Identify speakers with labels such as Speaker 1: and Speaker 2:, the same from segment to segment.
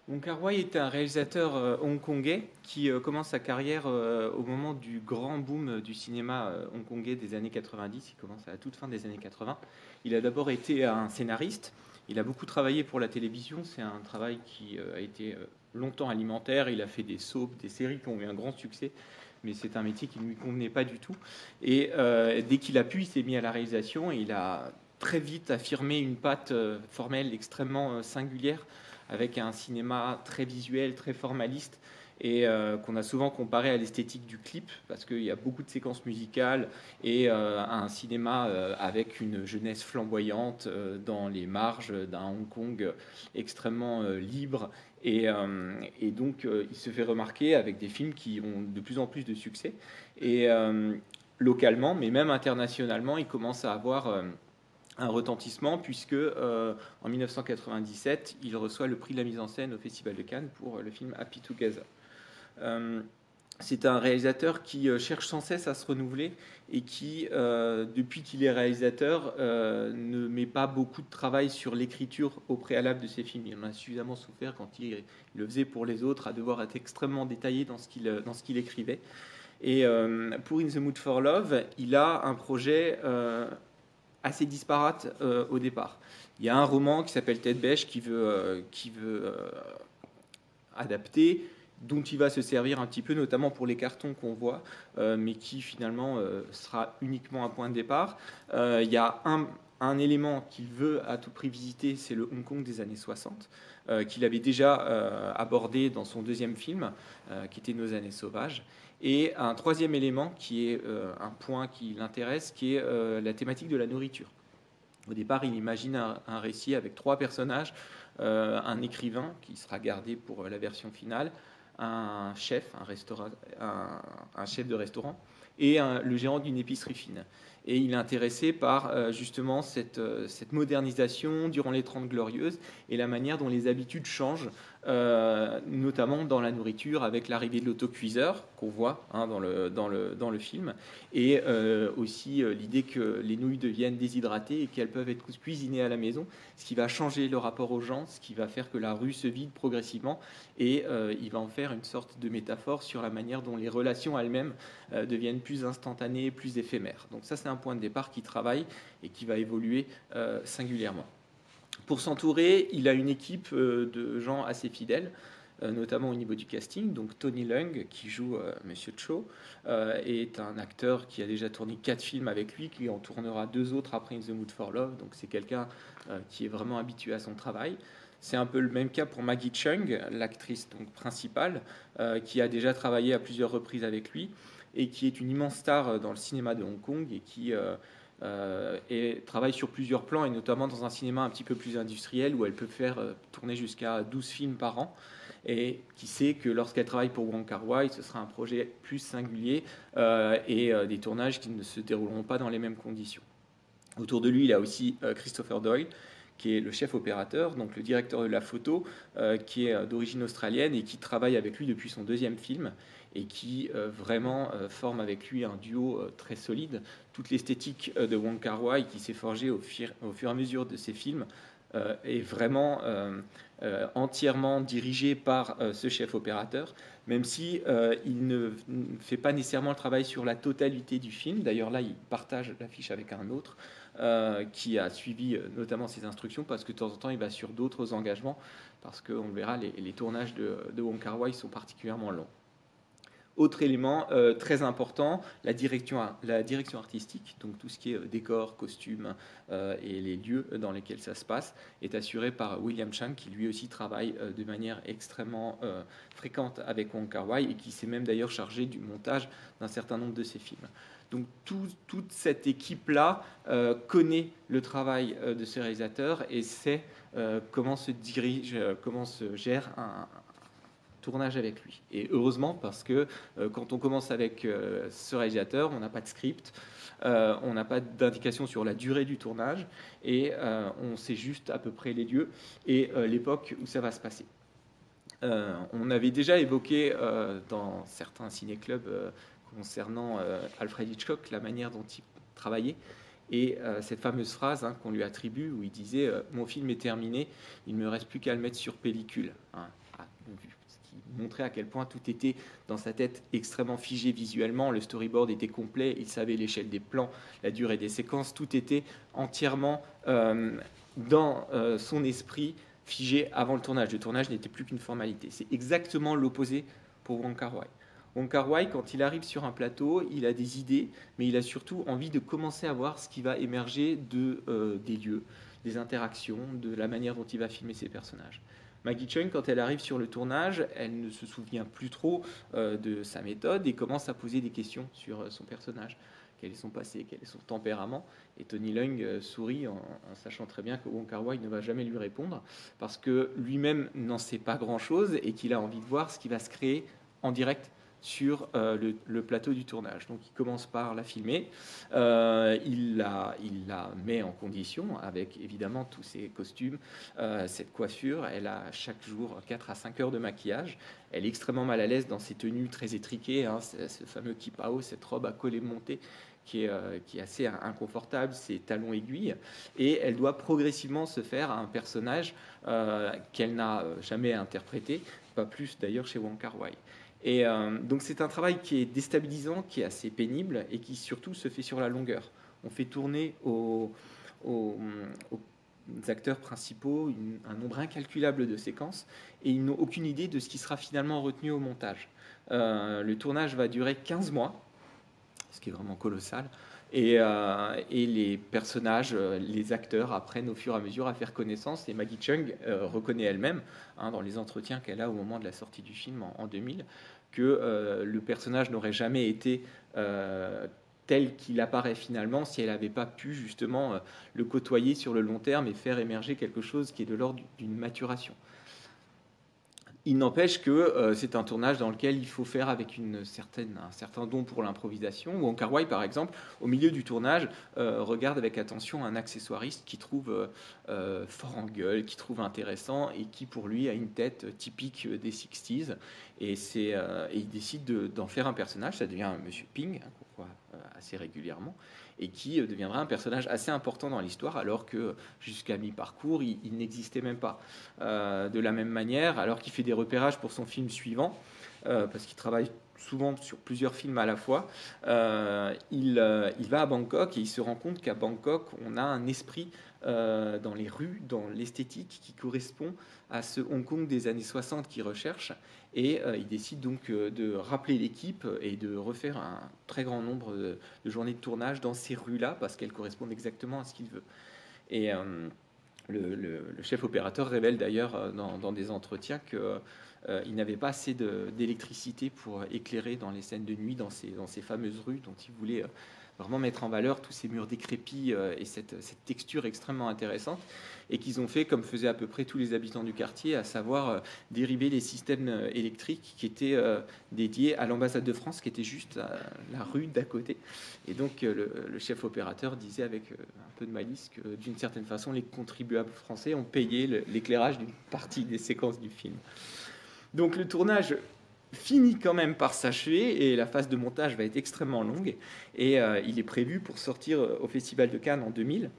Speaker 1: Wong Kar-wai était un réalisateur hongkongais qui commence sa carrière au moment du grand boom du cinéma hongkongais des années 90. Il commence à la toute fin des années 80. Il a d'abord été un scénariste. Il a beaucoup travaillé pour la télévision. C'est un travail qui a été longtemps alimentaire. Il a fait des soaps, des séries qui ont eu un grand succès. Mais c'est un métier qui ne lui convenait pas du tout. Et dès qu'il a pu, il s'est mis à la réalisation. Et il a très vite affirmé une patte formelle extrêmement singulière avec un cinéma très visuel, très formaliste, et qu'on a souvent comparé à l'esthétique du clip, parce qu'il y a beaucoup de séquences musicales, et un cinéma avec une jeunesse flamboyante dans les marges d'un Hong Kong extrêmement libre. Et donc, il se fait remarquer avec des films qui ont de plus en plus de succès. Et localement, mais même internationalement, il commence à avoir un retentissement puisque en 1997, il reçoit le prix de la mise en scène au Festival de Cannes pour le film Happy Together. Euh, c'est un réalisateur qui cherche sans cesse à se renouveler et qui, depuis qu'il est réalisateur, ne met pas beaucoup de travail sur l'écriture au préalable de ses films. Il en a suffisamment souffert quand il le faisait pour les autres, à devoir être extrêmement détaillé dans ce qu'il écrivait. Et pour In the Mood for Love, il a un projet assez disparate au départ. Il y a un roman qui s'appelle Tête Bêche qui veut adapter, dont il va se servir un petit peu, notamment pour les cartons qu'on voit, mais qui finalement sera uniquement un point de départ. Il y a un élément qu'il veut à tout prix visiter, c'est le Hong Kong des années 60, qu'il avait déjà abordé dans son deuxième film, qui était Nos années sauvages. Et un troisième élément qui est un point qui l'intéresse, qui est la thématique de la nourriture. Au départ, il imagine un récit avec trois personnages, un écrivain qui sera gardé pour la version finale, un chef, un chef de restaurant, et le gérant d'une épicerie fine. Et il est intéressé par justement cette modernisation durant les Trente Glorieuses et la manière dont les habitudes changent, notamment dans la nourriture, avec l'arrivée de l'autocuiseur qu'on voit dans le film, et aussi l'idée que les nouilles deviennent déshydratées et qu'elles peuvent être cuisinées à la maison, ce qui va changer le rapport aux gens, ce qui va faire que la rue se vide progressivement, et il va en faire une sorte de métaphore sur la manière dont les relations elles-mêmes deviennent plus instantanées, plus éphémères. Donc ça, c'est un point de départ qui travaille et qui va évoluer singulièrement. Pour s'entourer, il a une équipe de gens assez fidèles, notamment au niveau du casting. Donc Tony Leung, qui joue Monsieur Cho, est un acteur qui a déjà tourné 4 films avec lui, qui en tournera 2 autres après In the Mood for Love. Donc c'est quelqu'un qui est vraiment habitué à son travail. C'est un peu le même cas pour Maggie Cheung, l'actrice donc principale, qui a déjà travaillé à plusieurs reprises avec lui et qui est une immense star dans le cinéma de Hong Kong et qui et travaille sur plusieurs plans, et notamment dans un cinéma un petit peu plus industriel où elle peut faire tourner jusqu'à 12 films par an, et qui sait que lorsqu'elle travaille pour Wong Kar-wai, ce sera un projet plus singulier et des tournages qui ne se dérouleront pas dans les mêmes conditions. Autour de lui, il a aussi Christopher Doyle, qui est le chef opérateur, donc le directeur de la photo, qui est d'origine australienne et qui travaille avec lui depuis son deuxième film, et qui vraiment forme avec lui un duo très solide. Toute l'esthétique de Wong Kar-wai qui s'est forgée au fur et à mesure de ses films est vraiment entièrement dirigée par ce chef opérateur, même si il ne fait pas nécessairement le travail sur la totalité du film. D'ailleurs là, il partage l'affiche avec un autre qui a suivi notamment ses instructions, parce que de temps en temps, il va sur d'autres engagements, parce qu'on le verra, les tournages de Wong Kar-wai sont particulièrement longs. Autre élément très important, la direction artistique, donc tout ce qui est décor, costume et les lieux dans lesquels ça se passe, est assuré par William Chang, qui lui aussi travaille de manière extrêmement fréquente avec Wong Kar-wai, et qui s'est même d'ailleurs chargé du montage d'un certain nombre de ses films. Donc toute cette équipe-là connaît le travail de ce réalisateur et sait comment se dirige, comment se gère un tournage avec lui. Et heureusement, parce que quand on commence avec ce réalisateur, on n'a pas de script, on n'a pas d'indication sur la durée du tournage, et on sait juste à peu près les lieux et l'époque où ça va se passer. On avait déjà évoqué dans certains ciné-clubs concernant Alfred Hitchcock la manière dont il travaillait. Et cette fameuse phrase qu'on lui attribue, où il disait mon film est terminé, il ne me reste plus qu'à le mettre sur pellicule. Ce qui montrait à quel point tout était dans sa tête extrêmement figé visuellement. Le storyboard était complet, il savait l'échelle des plans, la durée des séquences, tout était entièrement dans son esprit figé avant le tournage. Le tournage n'était plus qu'une formalité. C'est exactement l'opposé pour Wong Kar-wai. Wong Kar-wai, quand il arrive sur un plateau, il a des idées, mais il a surtout envie de commencer à voir ce qui va émerger des lieux, des interactions, de la manière dont il va filmer ses personnages. Maggie Cheung, quand elle arrive sur le tournage, elle ne se souvient plus trop de sa méthode et commence à poser des questions sur son personnage. Quel est son passé, quel est son tempérament. Et Tony Leung sourit en sachant très bien que Wong Kar-wai ne va jamais lui répondre parce que lui-même n'en sait pas grand-chose et qu'il a envie de voir ce qui va se créer en direct sur le plateau du tournage. Donc il commence par la filmer, il la met en condition avec évidemment tous ses costumes, cette coiffure. Elle a chaque jour 4 à 5 heures de maquillage. Elle est extrêmement mal à l'aise dans ses tenues très étriquées, ce fameux kipao, cette robe à collet monté qui est assez inconfortable, ses talons aiguilles, et elle doit progressivement se faire un personnage qu'elle n'a jamais interprété, pas plus d'ailleurs chez Wong Kar-wai. Et donc c'est un travail qui est déstabilisant, qui est assez pénible et qui surtout se fait sur la longueur. On fait tourner aux acteurs principaux un nombre incalculable de séquences et ils n'ont aucune idée de ce qui sera finalement retenu au montage. Le tournage va durer 15 mois, ce qui est vraiment colossal. Et les personnages, les acteurs apprennent au fur et à mesure à faire connaissance. Et Maggie Cheung reconnaît elle-même, dans les entretiens qu'elle a au moment de la sortie du film en 2000, que le personnage n'aurait jamais été tel qu'il apparaît finalement si elle n'avait pas pu justement le côtoyer sur le long terme et faire émerger quelque chose qui est de l'ordre d'une maturation. Il n'empêche que c'est un tournage dans lequel il faut faire avec un certain don pour l'improvisation. Wong Kar-wai, par exemple, au milieu du tournage, regarde avec attention un accessoiriste qui trouve fort en gueule, qui trouve intéressant et qui, pour lui, a une tête typique des 60s. Et il décide d'en faire un personnage. Ça devient Monsieur Ping, qu'on voit assez régulièrement, et qui deviendra un personnage assez important dans l'histoire, alors que jusqu'à mi-parcours, il n'existait même pas. De la même manière, alors qu'il fait des repérages pour son film suivant, parce qu'il travaille souvent sur plusieurs films à la fois, il va à Bangkok et il se rend compte qu'à Bangkok, on a un esprit dans les rues, dans l'esthétique qui correspond à ce Hong Kong des années 60 qu'il recherche. Et il décide donc de rappeler l'équipe et de refaire un très grand nombre de journées de tournage dans ces rues-là, parce qu'elles correspondent exactement à ce qu'il veut. Et le chef opérateur révèle d'ailleurs dans des entretiens qu'il n'avait pas assez d'électricité pour éclairer dans les scènes de nuit, dans ces fameuses rues dont il voulait vraiment mettre en valeur tous ces murs décrépits et cette texture extrêmement intéressante, et qu'ils ont fait comme faisaient à peu près tous les habitants du quartier, à savoir dériver les systèmes électriques qui étaient dédiés à l'ambassade de France, qui était juste à la rue d'à côté. Et donc le chef opérateur disait avec un peu de malice que d'une certaine façon, les contribuables français ont payé l'éclairage d'une partie des séquences du film. Donc le tournage finit quand même par s'achever et la phase de montage va être extrêmement longue, et il est prévu pour sortir au Festival de Cannes en 2000.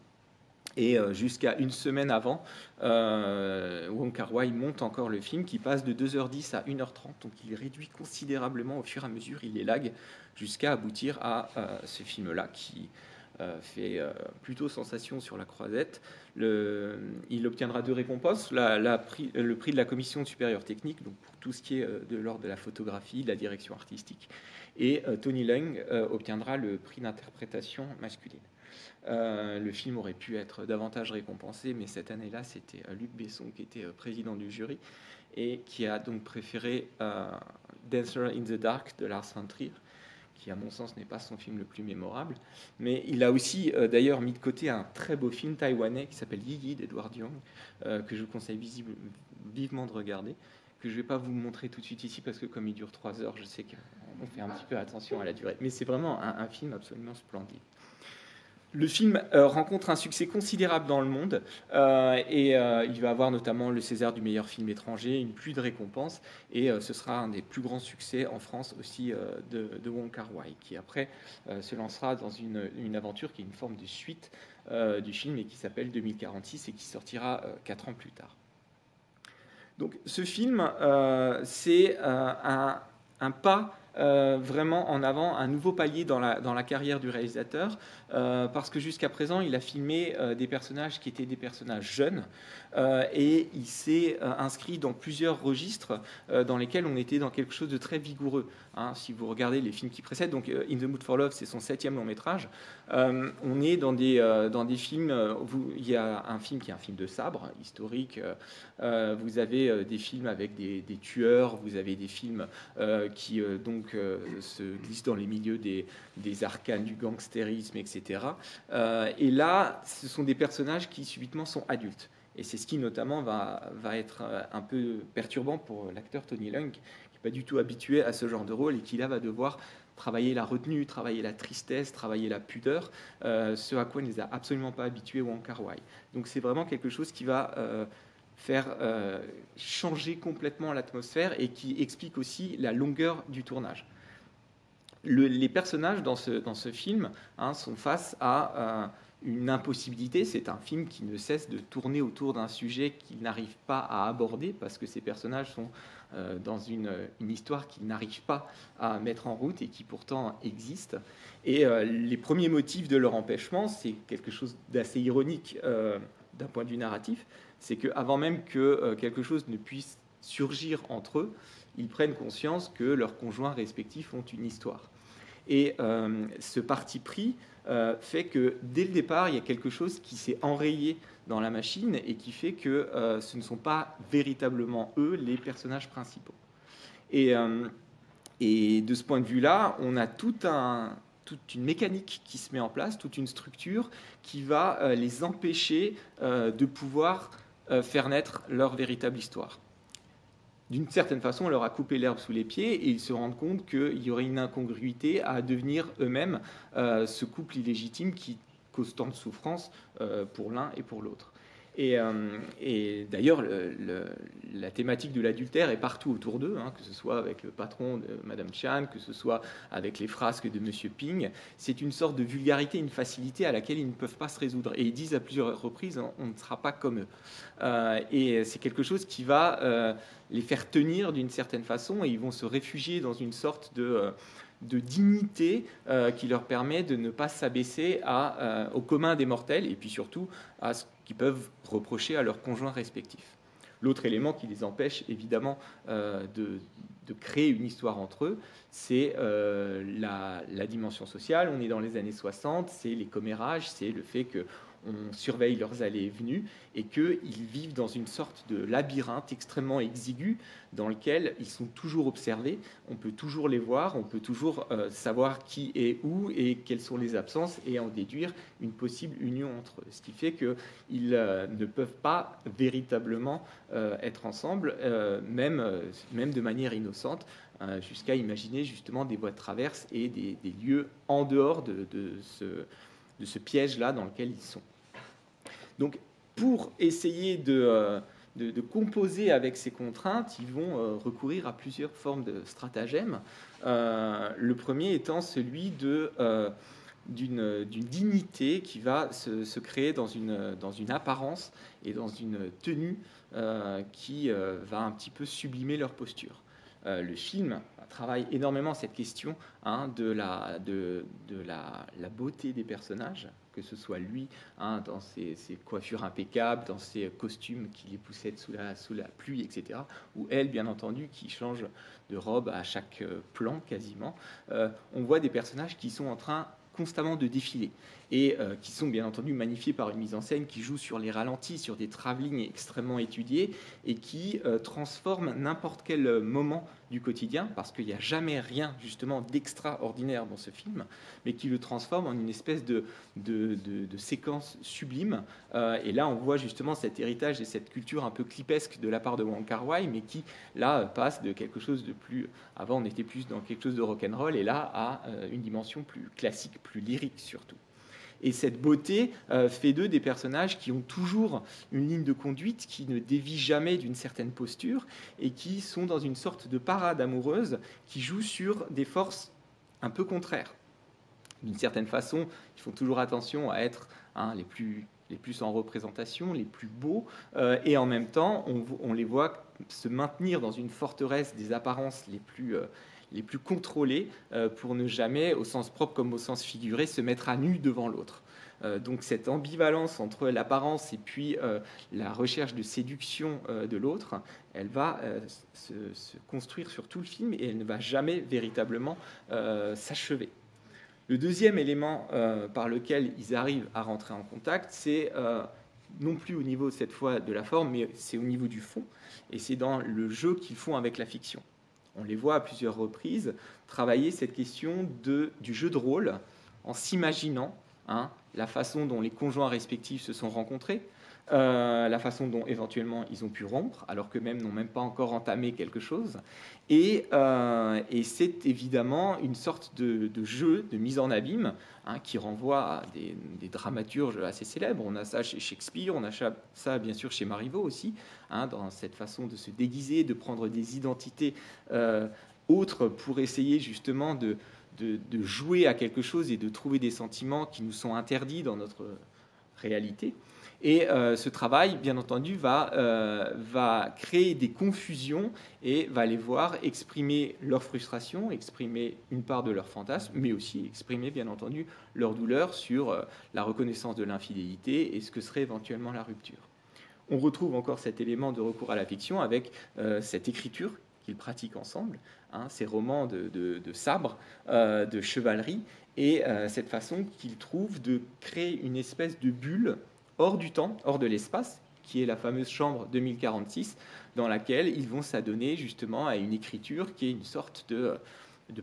Speaker 1: Et jusqu'à une semaine avant, Wong Kar-wai monte encore le film, qui passe de 2h10 à 1h30, donc il réduit considérablement au fur et à mesure, il élague jusqu'à aboutir à ce film-là qui fait plutôt sensation sur la croisette. Il obtiendra 2 récompenses, le prix de la commission supérieure technique, donc pour tout ce qui est de l'ordre de la photographie, de la direction artistique, et Tony Leung obtiendra le prix d'interprétation masculine. Le film aurait pu être davantage récompensé, mais cette année-là, c'était Luc Besson qui était président du jury et qui a donc préféré Dancer in the Dark de Lars von Trier, qui à mon sens n'est pas son film le plus mémorable, mais il a aussi d'ailleurs mis de côté un très beau film taïwanais qui s'appelle Yi Yi d'Edward Young, que je vous conseille vivement de regarder, que je ne vais pas vous montrer tout de suite ici parce que comme il dure 3 heures, je sais qu'on fait un petit peu attention à la durée, mais c'est vraiment un film absolument splendide. Le film rencontre un succès considérable dans le monde et il va avoir notamment le César du meilleur film étranger, une pluie de récompenses, et ce sera un des plus grands succès en France aussi de Wong Kar-wai, qui après se lancera dans une aventure qui est une forme de suite du film et qui s'appelle 2046 et qui sortira 4 ans plus tard. Donc ce film, c'est un pas vraiment en avant, un nouveau palier dans la carrière du réalisateur, parce que jusqu'à présent, il a filmé des personnages qui étaient des personnages jeunes, et il s'est inscrit dans plusieurs registres dans lesquels on était dans quelque chose de très vigoureux. Hein. Si vous regardez les films qui précèdent, donc In the Mood for Love, c'est son 7e long métrage, on est dans des films, il y a un film qui est un film de sabre, historique, vous avez des films avec des tueurs, vous avez des films qui se glissent dans les milieux des arcanes du gangstérisme, etc. Et là, ce sont des personnages qui subitement sont adultes. Et c'est ce qui notamment va être un peu perturbant pour l'acteur Tony Leung, qui n'est pas du tout habitué à ce genre de rôle et qui là va devoir travailler la retenue, travailler la tristesse, travailler la pudeur, ce à quoi il ne les a absolument pas habitués Wong Kar-wai. Donc c'est vraiment quelque chose qui va faire changer complètement l'atmosphère et qui explique aussi la longueur du tournage. Les personnages dans ce film sont face à une impossibilité. C'est un film qui ne cesse de tourner autour d'un sujet qu'ils n'arrivent pas à aborder parce que ces personnages sont dans une histoire qu'ils n'arrivent pas à mettre en route et qui pourtant existe. Et les premiers motifs de leur empêchement, c'est quelque chose d'assez ironique d'un point de vue narratif, c'est qu'avant même que quelque chose ne puisse surgir entre eux, ils prennent conscience que leurs conjoints respectifs ont une histoire. Et ce parti pris fait que dès le départ, il y a quelque chose qui s'est enrayé dans la machine et qui fait que ce ne sont pas véritablement eux les personnages principaux. Et de ce point de vue-là, on a toute une mécanique qui se met en place, toute une structure qui va les empêcher de pouvoir faire naître leur véritable histoire. D'une certaine façon, on leur a coupé l'herbe sous les pieds et ils se rendent compte qu'il y aurait une incongruité à devenir eux-mêmes ce couple illégitime qui cause tant de souffrance pour l'un et pour l'autre. Et d'ailleurs, la thématique de l'adultère est partout autour d'eux, que ce soit avec le patron de Madame Chan, que ce soit avec les frasques de Monsieur Ping. C'est une sorte de vulgarité, une facilité à laquelle ils ne peuvent pas se résoudre. Et ils disent à plusieurs reprises, on ne sera pas comme eux. Et c'est quelque chose qui va les faire tenir d'une certaine façon, et ils vont se réfugier dans une sorte de dignité qui leur permet de ne pas s'abaisser au commun des mortels, et puis surtout à ce qu'ils peuvent reprocher à leurs conjoints respectifs. L'autre élément qui les empêche évidemment de créer une histoire entre eux, c'est la dimension sociale. On est dans les années 60, c'est les commérages, c'est le fait que on surveille leurs allées et venues, et qu'ils vivent dans une sorte de labyrinthe extrêmement exigu dans lequel ils sont toujours observés, on peut toujours les voir, on peut toujours savoir qui est où et quelles sont les absences et en déduire une possible union entre eux. Ce qui fait qu'ils ne peuvent pas véritablement être ensemble, même de manière innocente, jusqu'à imaginer justement des voies de traverse et des lieux en dehors de ce piège-là dans lequel ils sont. Donc, pour essayer de composer avec ces contraintes, ils vont recourir à plusieurs formes de stratagèmes. Le premier étant celui d'une dignité qui va se créer dans une apparence et dans une tenue qui va un petit peu sublimer leur posture. Le film travaille énormément cette question de la beauté des personnages, que ce soit lui dans ses coiffures impeccables, dans ses costumes qui les poussette sous la pluie, etc., ou elle, bien entendu, qui change de robe à chaque plan quasiment. On voit des personnages qui sont en train constamment de défiler et qui sont bien entendu magnifiés par une mise en scène qui joue sur les ralentis, sur des travelling extrêmement étudiés et qui transforment n'importe quel moment du quotidien, parce qu'il n'y a jamais rien justement d'extraordinaire dans ce film, mais qui le transforme en une espèce de séquence sublime. Et là on voit justement cet héritage et cette culture un peu clipesque de la part de Wong Kar-wai, mais qui là passe de quelque chose de plus... Avant on était plus dans quelque chose de rock'n'roll, et là à une dimension plus classique, plus lyrique surtout. Et cette beauté fait d'eux des personnages qui ont toujours une ligne de conduite, qui ne dévient jamais d'une certaine posture, et qui sont dans une sorte de parade amoureuse qui joue sur des forces un peu contraires. D'une certaine façon, ils font toujours attention à être les plus en représentation, les plus beaux, et en même temps, on les voit se maintenir dans une forteresse des apparences les plus contrôlées pour ne jamais, au sens propre comme au sens figuré, se mettre à nu devant l'autre. Donc cette ambivalence entre l'apparence et puis la recherche de séduction de l'autre, elle va se construire sur tout le film et elle ne va jamais véritablement s'achever. Le deuxième élément par lequel ils arrivent à rentrer en contact, c'est non plus au niveau cette fois de la forme, mais c'est au niveau du fond, et c'est dans le jeu qu'ils font avec la fiction. On les voit à plusieurs reprises travailler cette question du jeu de rôle en s'imaginant la façon dont les conjoints respectifs se sont rencontrés, la façon dont éventuellement ils ont pu rompre, alors qu'eux-mêmes n'ont même pas encore entamé quelque chose. Et c'est évidemment une sorte de jeu, de mise en abîme, qui renvoie à des dramaturges assez célèbres. On a ça chez Shakespeare, on a ça bien sûr chez Marivaux aussi, dans cette façon de se déguiser, de prendre des identités autres pour essayer justement de jouer à quelque chose et de trouver des sentiments qui nous sont interdits dans notre réalité. Et ce travail, bien entendu, va créer des confusions et va les voir exprimer leur frustration, exprimer une part de leur fantasme, mais aussi exprimer, bien entendu, leur douleur sur la reconnaissance de l'infidélité et ce que serait éventuellement la rupture. On retrouve encore cet élément de recours à la fiction avec cette écriture qu'ils pratiquent ensemble, ces romans de sabre, de chevalerie, et cette façon qu'ils trouvent de créer une espèce de bulle hors du temps, hors de l'espace, qui est la fameuse chambre 2046, dans laquelle ils vont s'adonner justement à une écriture qui est une sorte de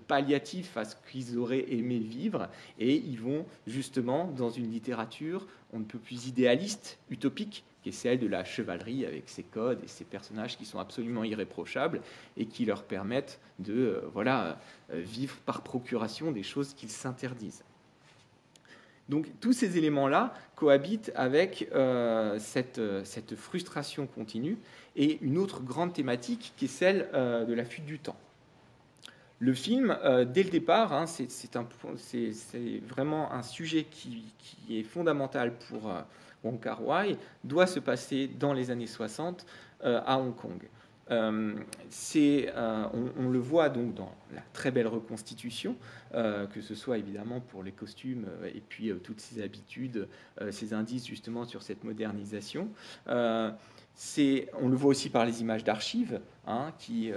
Speaker 1: palliatif à ce qu'ils auraient aimé vivre, et ils vont justement dans une littérature on ne peut plus idéaliste, utopique, qui est celle de la chevalerie avec ses codes et ses personnages qui sont absolument irréprochables et qui leur permettent de vivre par procuration des choses qu'ils s'interdisent. Donc tous ces éléments-là cohabitent avec cette frustration continue et une autre grande thématique qui est celle de la fuite du temps. Le film, dès le départ, c'est vraiment un sujet qui est fondamental pour Wong Kar-wai, doit se passer dans les années 60 à Hong Kong. On le voit donc dans la très belle reconstitution, que ce soit évidemment pour les costumes et puis toutes ces habitudes, ces indices justement sur cette modernisation. On le voit aussi par les images d'archives qui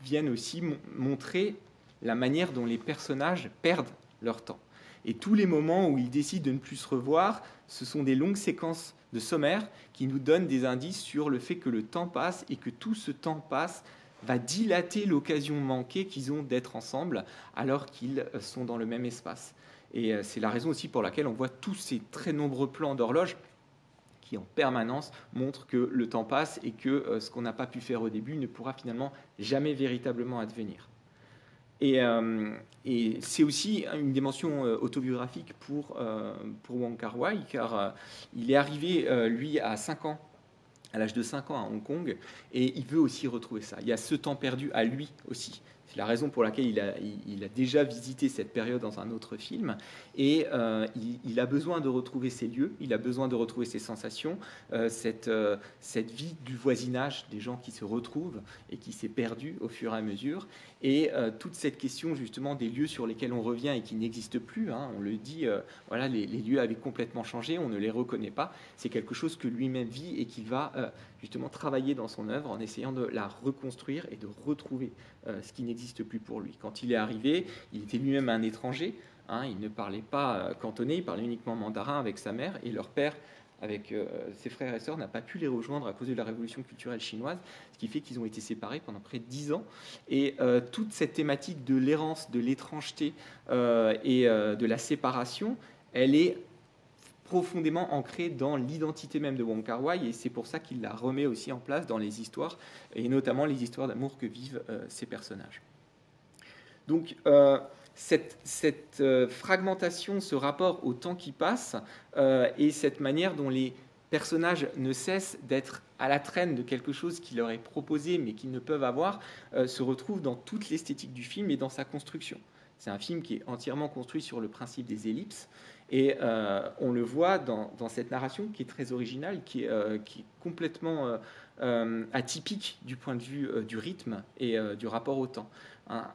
Speaker 1: viennent aussi montrer la manière dont les personnages perdent leur temps. Et tous les moments où ils décident de ne plus se revoir, ce sont des longues séquences de sommaire qui nous donnent des indices sur le fait que le temps passe et que tout ce temps passe va dilater l'occasion manquée qu'ils ont d'être ensemble alors qu'ils sont dans le même espace. Et c'est la raison aussi pour laquelle on voit tous ces très nombreux plans d'horloge qui en permanence montrent que le temps passe et que ce qu'on n'a pas pu faire au début ne pourra finalement jamais véritablement advenir. Et c'est aussi une dimension autobiographique pour Wong Kar-wai, car il est arrivé, lui, à l'âge de 5 ans à Hong Kong, et il veut aussi retrouver ça. Il y a ce temps perdu à lui aussi. C'est la raison pour laquelle il a déjà visité cette période dans un autre film. Et il a besoin de retrouver ces lieux, il a besoin de retrouver ces sensations, cette vie du voisinage, des gens qui se retrouvent et qui s'est perdue au fur et à mesure. Et toute cette question justement des lieux sur lesquels on revient et qui n'existent plus, on le dit, les lieux avaient complètement changé, on ne les reconnaît pas. C'est quelque chose que lui-même vit et qu'il va justement travailler dans son œuvre en essayant de la reconstruire et de retrouver ce qui n'existe plus pour lui. Quand il est arrivé, il était lui-même un étranger, il ne parlait pas cantonais, il parlait uniquement mandarin avec sa mère, et leur père, avec ses frères et sœurs, n'a pas pu les rejoindre à cause de la révolution culturelle chinoise, ce qui fait qu'ils ont été séparés pendant près de 10 ans. Et toute cette thématique de l'errance, de l'étrangeté et de la séparation, elle est profondément ancrée dans l'identité même de Wong Kar-wai, et c'est pour ça qu'il la remet aussi en place dans les histoires, et notamment les histoires d'amour que vivent ces personnages. Donc cette fragmentation, ce rapport au temps qui passe et cette manière dont les personnages ne cessent d'être à la traîne de quelque chose qui leur est proposé mais qu'ils ne peuvent avoir, se retrouve dans toute l'esthétique du film et dans sa construction. C'est un film qui est entièrement construit sur le principe des ellipses et on le voit dans cette narration qui est très originale, qui est complètement atypique du point de vue du rythme et du rapport au temps. Hein,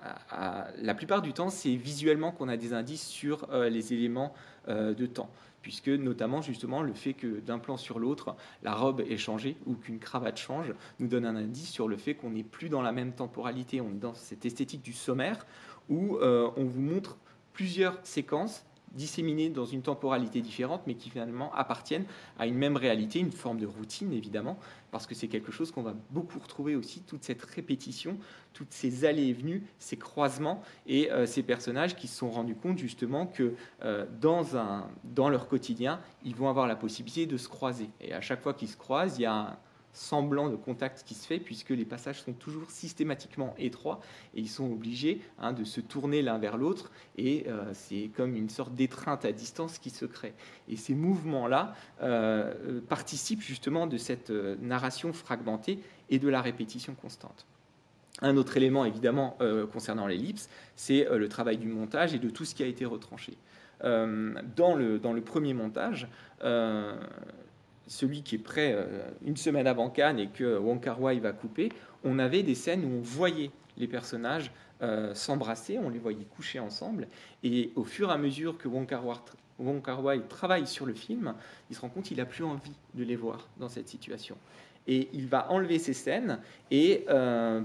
Speaker 1: la plupart du temps, c'est visuellement qu'on a des indices sur les éléments de temps, puisque notamment justement le fait que d'un plan sur l'autre, la robe ait changé ou qu'une cravate change nous donne un indice sur le fait qu'on n'est plus dans la même temporalité, on est dans cette esthétique du sommaire où on vous montre plusieurs séquences disséminées dans une temporalité différente, mais qui finalement appartiennent à une même réalité, une forme de routine évidemment, parce que c'est quelque chose qu'on va beaucoup retrouver aussi, toute cette répétition, toutes ces allées et venues, ces croisements, et ces personnages qui se sont rendus compte justement que dans leur quotidien, ils vont avoir la possibilité de se croiser. Et à chaque fois qu'ils se croisent, il y a un semblant de contact qui se fait, puisque les passages sont toujours systématiquement étroits, et ils sont obligés de se tourner l'un vers l'autre, et c'est comme une sorte d'étreinte à distance qui se crée. Et ces mouvements-là participent justement de cette narration fragmentée et de la répétition constante. Un autre élément, évidemment, concernant l'ellipse, c'est le travail du montage et de tout ce qui a été retranché. Dans le premier montage, celui qui est prêt une semaine avant Cannes et que Wong Kar-wai va couper, on avait des scènes où on voyait les personnages s'embrasser, on les voyait coucher ensemble, et au fur et à mesure que Wong Kar-wai travaille sur le film, il se rend compte qu'il n'a plus envie de les voir dans cette situation. Et il va enlever ces scènes et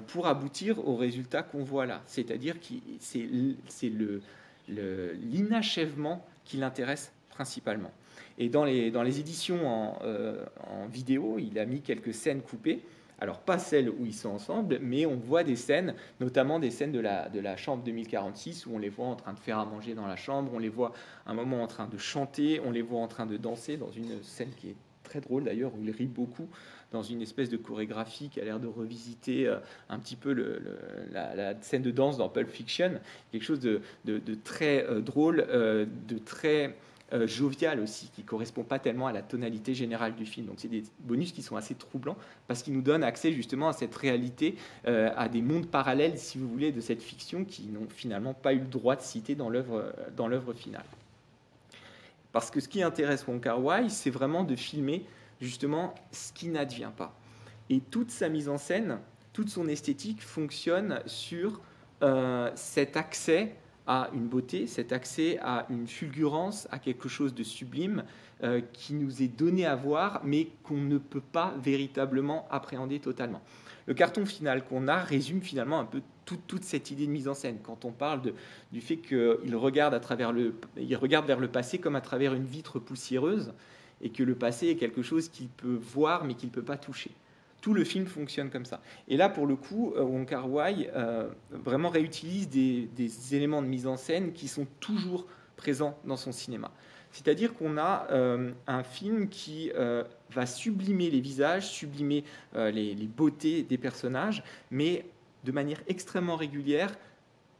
Speaker 1: pour aboutir au résultat qu'on voit là. C'est-à-dire que c'est l'inachèvement qui l'intéresse principalement. Et dans les éditions en vidéo, il a mis quelques scènes coupées. Alors pas celles où ils sont ensemble, mais on voit des scènes, notamment des scènes de la chambre 2046, où on les voit en train de faire à manger dans la chambre, on les voit un moment en train de chanter, on les voit en train de danser, dans une scène qui est très drôle d'ailleurs, où il rit beaucoup, dans une espèce de chorégraphie qui a l'air de revisiter un petit peu la scène de danse dans Pulp Fiction, quelque chose de très drôle, de très jovial aussi, qui ne correspond pas tellement à la tonalité générale du film. Donc c'est des bonus qui sont assez troublants, parce qu'ils nous donnent accès justement à cette réalité, à des mondes parallèles, si vous voulez, de cette fiction, qui n'ont finalement pas eu le droit de citer dans l'œuvre finale. Parce que ce qui intéresse Wong Kar-wai, c'est vraiment de filmer justement ce qui n'advient pas. Et toute sa mise en scène, toute son esthétique fonctionne sur cet accès à une beauté, cet accès à une fulgurance, à quelque chose de sublime qui nous est donné à voir, mais qu'on ne peut pas véritablement appréhender totalement. Le carton final qu'on a résume finalement un peu toute cette idée de mise en scène. Quand on parle du fait qu'il regarde vers le passé comme à travers une vitre poussiéreuse, et que le passé est quelque chose qu'il peut voir mais qu'il ne peut pas toucher. Tout le film fonctionne comme ça. Et là, pour le coup, Wong Kar-wai vraiment réutilise des éléments de mise en scène qui sont toujours présents dans son cinéma. C'est-à-dire qu'on a un film qui va sublimer les visages, sublimer les beautés des personnages, mais de manière extrêmement régulière,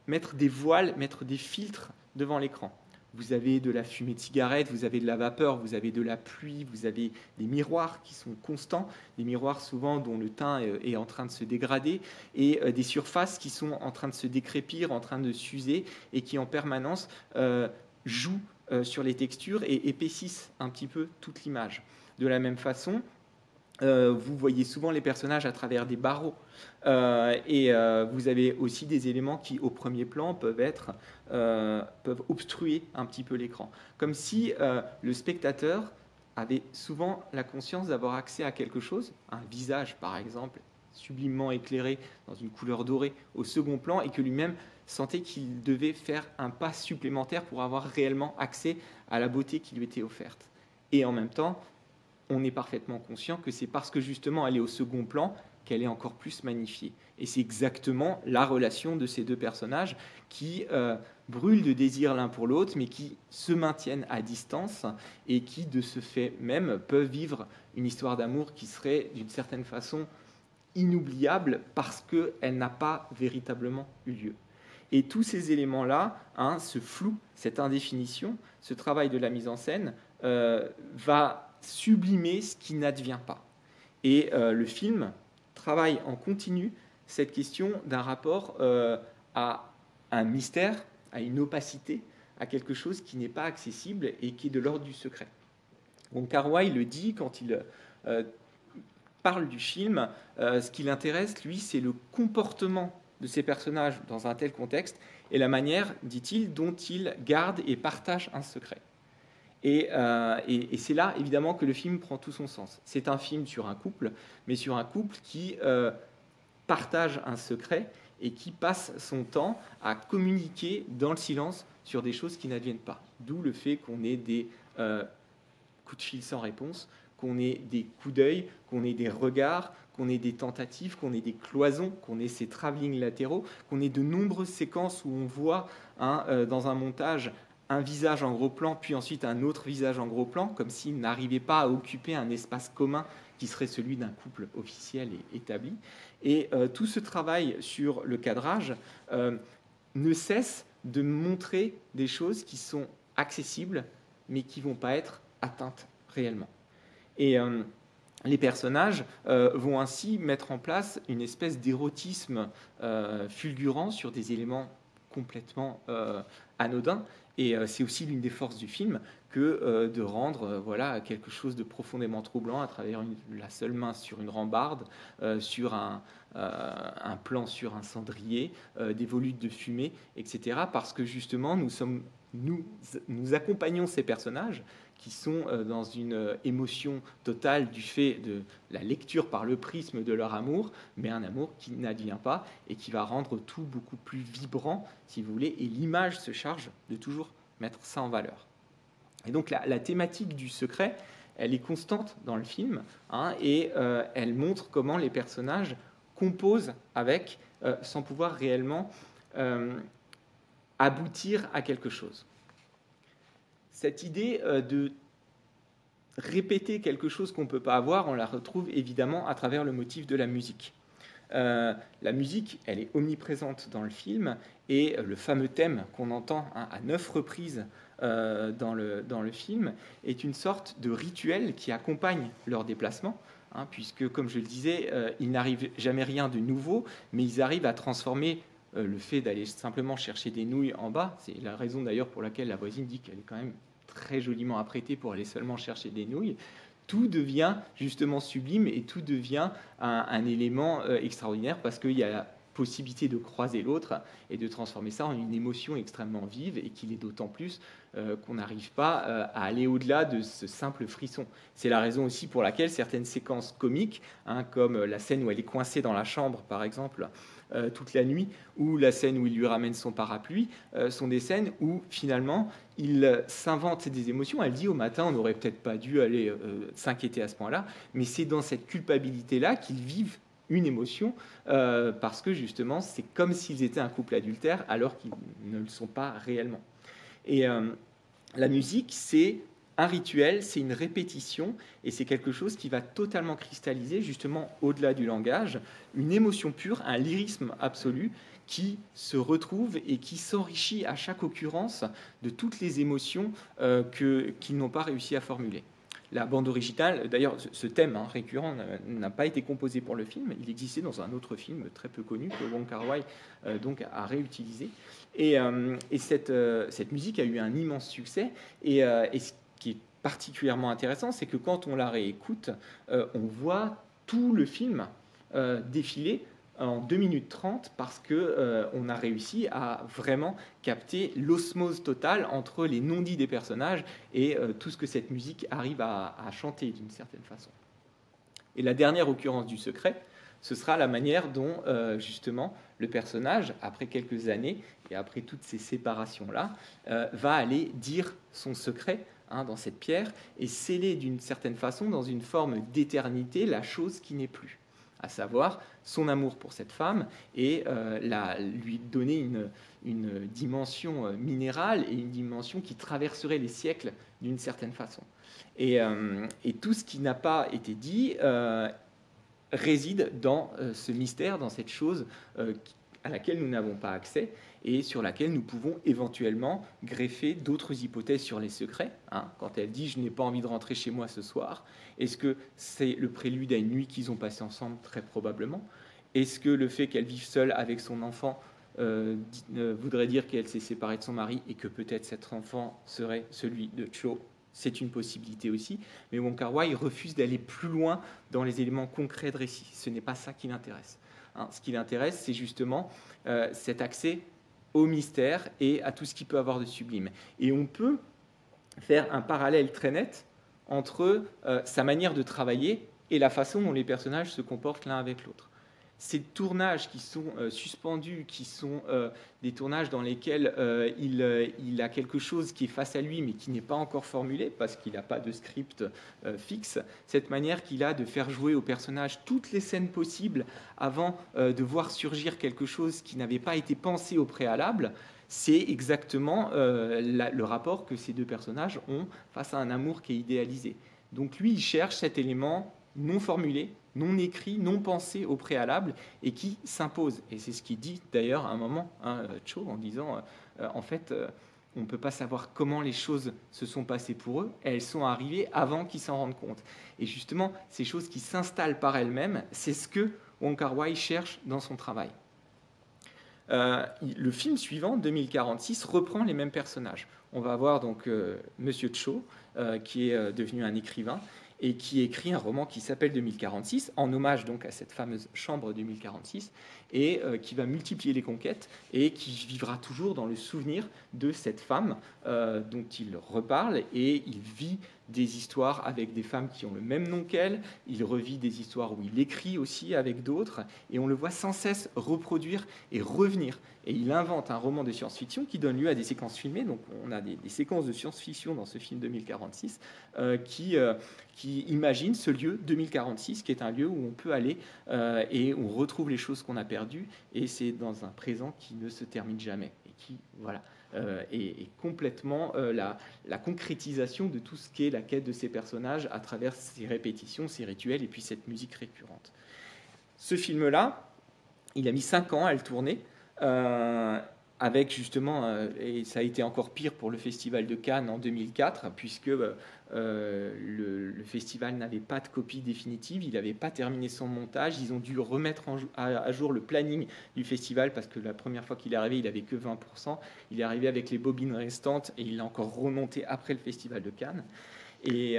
Speaker 1: mettre des voiles, mettre des filtres devant l'écran. Vous avez de la fumée de cigarette, vous avez de la vapeur, vous avez de la pluie, vous avez des miroirs qui sont constants, des miroirs souvent dont le teint est en train de se dégrader, et des surfaces qui sont en train de se décrépir, en train de s'user, et qui en permanence jouent sur les textures et épaississent un petit peu toute l'image. De la même façon, vous voyez souvent les personnages à travers des barreaux, et vous avez aussi des éléments qui, au premier plan, peuvent obstruer un petit peu l'écran. Comme si le spectateur avait souvent la conscience d'avoir accès à quelque chose, un visage par exemple, sublimement éclairé dans une couleur dorée au second plan, et que lui-même sentait qu'il devait faire un pas supplémentaire pour avoir réellement accès à la beauté qui lui était offerte. Et en même temps, on est parfaitement conscient que c'est parce que justement elle est au second plan qu'elle est encore plus magnifiée. Et c'est exactement la relation de ces deux personnages qui brûlent de désir l'un pour l'autre, mais qui se maintiennent à distance et qui, de ce fait même, peuvent vivre une histoire d'amour qui serait d'une certaine façon inoubliable parce qu'elle n'a pas véritablement eu lieu. Et tous ces éléments-là, hein, ce flou, cette indéfinition, ce travail de la mise en scène, va sublimer ce qui n'advient pas. Et le film travaille en continu cette question d'un rapport à un mystère, à une opacité, à quelque chose qui n'est pas accessible et qui est de l'ordre du secret. Donc Kar-wai le dit quand il parle du film, ce qui l'intéresse, lui, c'est le comportement de ces personnages dans un tel contexte et la manière, dit-il, dont ils gardent et partagent un secret. Et c'est là, évidemment, que le film prend tout son sens. C'est un film sur un couple, mais sur un couple qui partage un secret et qui passe son temps à communiquer dans le silence sur des choses qui n'adviennent pas. D'où le fait qu'on ait des coups de fil sans réponse, qu'on ait des coups d'œil, qu'on ait des regards, qu'on ait des tentatives, qu'on ait des cloisons, qu'on ait ces travelling latéraux, qu'on ait de nombreuses séquences où on voit dans un montage un visage en gros plan, puis ensuite un autre visage en gros plan, comme s'il n'arrivait pas à occuper un espace commun qui serait celui d'un couple officiel et établi. Et tout ce travail sur le cadrage ne cesse de montrer des choses qui sont accessibles, mais qui ne vont pas être atteintes réellement. Et les personnages vont ainsi mettre en place une espèce d'érotisme fulgurant sur des éléments complètement anodins. Et c'est aussi l'une des forces du film que de rendre voilà, quelque chose de profondément troublant à travers la seule main sur une rambarde, sur un plan sur un cendrier, des volutes de fumée, etc. Parce que justement, nous accompagnons ces personnages qui sont dans une émotion totale du fait de la lecture par le prisme de leur amour, mais un amour qui n'advient pas et qui va rendre tout beaucoup plus vibrant, si vous voulez, et l'image se charge de toujours mettre ça en valeur. Et donc la thématique du secret, elle est constante dans le film, hein, et elle montre comment les personnages composent avec, sans pouvoir réellement aboutir à quelque chose. Cette idée de répéter quelque chose qu'on ne peut pas avoir, on la retrouve évidemment à travers le motif de la musique. La musique, elle est omniprésente dans le film, et le fameux thème qu'on entend à 9 reprises dans le film est une sorte de rituel qui accompagne leur déplacement, hein, puisque, comme je le disais, il n'arrive jamais rien de nouveau, mais ils arrivent à transformer le fait d'aller simplement chercher des nouilles en bas. C'est la raison d'ailleurs pour laquelle la voisine dit qu'elle est quand même très joliment apprêtée pour aller seulement chercher des nouilles. Tout devient justement sublime et tout devient un élément extraordinaire parce qu'il y a la possibilité de croiser l'autre et de transformer ça en une émotion extrêmement vive, et qu'il est d'autant plus qu'on n'arrive pas à aller au-delà de ce simple frisson. C'est la raison aussi pour laquelle certaines séquences comiques, hein, comme la scène où elle est coincée dans la chambre par exemple toute la nuit, ou la scène où il lui ramène son parapluie, sont des scènes où finalement il s'invente des émotions. Elle dit au matin on n'aurait peut-être pas dû aller s'inquiéter à ce point-là, mais c'est dans cette culpabilité-là qu'ils vivent une émotion, parce que justement c'est comme s'ils étaient un couple adultère alors qu'ils ne le sont pas réellement. Et la musique, c'est un rituel, c'est une répétition, et c'est quelque chose qui va totalement cristalliser, justement, au-delà du langage, une émotion pure, un lyrisme absolu qui se retrouve et qui s'enrichit à chaque occurrence de toutes les émotions qu'ils n'ont pas réussi à formuler. La bande originale, d'ailleurs, ce thème récurrent n'a pas été composé pour le film. Il existait dans un autre film très peu connu que Wong Kar-wai donc a réutilisé. Et cette musique a eu un immense succès. Et ce qui est particulièrement intéressant, c'est que quand on la réécoute, on voit tout le film défiler en 2 minutes 30 parce qu'on a réussi à vraiment capter l'osmose totale entre les non-dits des personnages et tout ce que cette musique arrive à chanter d'une certaine façon. Et la dernière occurrence du secret, ce sera la manière dont justement le personnage, après quelques années et après toutes ces séparations-là, va aller dire son secret dans cette pierre et sceller d'une certaine façon, dans une forme d'éternité, la chose qui n'est plus, à savoir son amour pour cette femme, et lui donner une dimension minérale et une dimension qui traverserait les siècles d'une certaine façon. Et tout ce qui n'a pas été dit réside dans ce mystère, dans cette chose à laquelle nous n'avons pas accès et sur laquelle nous pouvons éventuellement greffer d'autres hypothèses sur les secrets. Quand elle dit « je n'ai pas envie de rentrer chez moi ce soir », est-ce que c'est le prélude à une nuit qu'ils ont passée ensemble? Très probablement. Est-ce que le fait qu'elle vive seule avec son enfant voudrait dire qu'elle s'est séparée de son mari et que peut-être cet enfant serait celui de Cho? C'est une possibilité aussi, mais Wong Kar-wai refuse d'aller plus loin dans les éléments concrets de récit. Ce n'est pas ça qui l'intéresse. Ce qui l'intéresse, c'est justement cet accès au mystère et à tout ce qu'il peut avoir de sublime. Et on peut faire un parallèle très net entre sa manière de travailler et la façon dont les personnages se comportent l'un avec l'autre. Ces tournages qui sont suspendus, qui sont des tournages dans lesquels il a quelque chose qui est face à lui mais qui n'est pas encore formulé parce qu'il n'a pas de script fixe, cette manière qu'il a de faire jouer au personnage toutes les scènes possibles avant de voir surgir quelque chose qui n'avait pas été pensé au préalable, c'est exactement le rapport que ces deux personnages ont face à un amour qui est idéalisé. Donc lui, il cherche cet élément non formulé, non écrit, non pensé au préalable, et qui s'impose. Et c'est ce qu'il dit d'ailleurs à un moment, Cho, en disant en fait, on ne peut pas savoir comment les choses se sont passées pour eux, elles sont arrivées avant qu'ils s'en rendent compte. Et justement, ces choses qui s'installent par elles-mêmes, c'est ce que Wong Kar-wai cherche dans son travail. Le film suivant, 2046, reprend les mêmes personnages. On va avoir donc Monsieur Cho, qui est devenu un écrivain, et qui écrit un roman qui s'appelle 2046, en hommage donc à cette fameuse chambre 2046, et qui va multiplier les conquêtes, et qui vivra toujours dans le souvenir de cette femme dont il reparle, et il vit des histoires avec des femmes qui ont le même nom qu'elle, il revit des histoires où il écrit aussi avec d'autres, et on le voit sans cesse reproduire et revenir. Et il invente un roman de science-fiction qui donne lieu à des séquences filmées, donc on a des séquences de science-fiction dans ce film 2046, qui imagine ce lieu 2046, qui est un lieu où on peut aller et on retrouve les choses qu'on a perdues, et c'est dans un présent qui ne se termine jamais, et qui, voilà, est complètement la concrétisation de tout ce qu'est la quête de ces personnages à travers ces répétitions, ces rituels, et puis cette musique récurrente. Ce film-là, il a mis 5 ans à le tourner, avec justement, et ça a été encore pire pour le Festival de Cannes en 2004, puisque le festival n'avait pas de copie définitive, il n'avait pas terminé son montage, ils ont dû remettre à jour le planning du festival, parce que la première fois qu'il est arrivé, il n'avait que 20%, il est arrivé avec les bobines restantes, et il l'a encore remonté après le Festival de Cannes. Et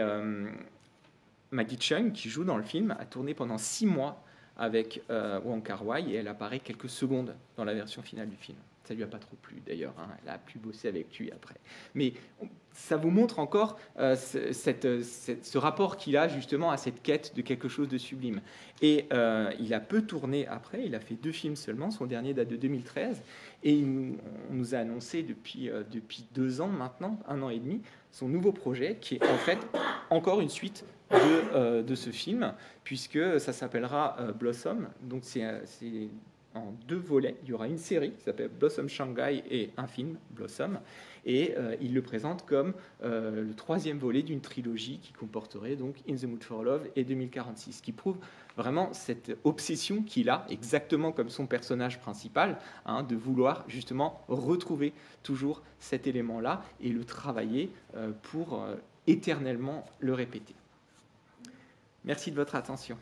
Speaker 1: Maggie Cheung, qui joue dans le film, a tourné pendant 6 mois avec Wong Kar-wai, et elle apparaît quelques secondes dans la version finale du film. Ça lui a pas trop plu d'ailleurs, elle a plus bossé avec lui après. Mais ça vous montre encore ce rapport qu'il a justement à cette quête de quelque chose de sublime. Et il a peu tourné après, il a fait 2 films seulement, son dernier date de 2013, et on nous a annoncé depuis 2 ans maintenant, 1 an et demi, son nouveau projet, qui est en fait encore une suite de ce film, puisque ça s'appellera Blossom, donc c'est en 2 volets. Il y aura une série qui s'appelle Blossom Shanghai et un film, Blossom, et il le présente comme le 3e volet d'une trilogie qui comporterait donc In the Mood for Love et 2046, qui prouve vraiment cette obsession qu'il a, exactement comme son personnage principal, de vouloir justement retrouver toujours cet élément-là et le travailler pour éternellement le répéter. Merci de votre attention.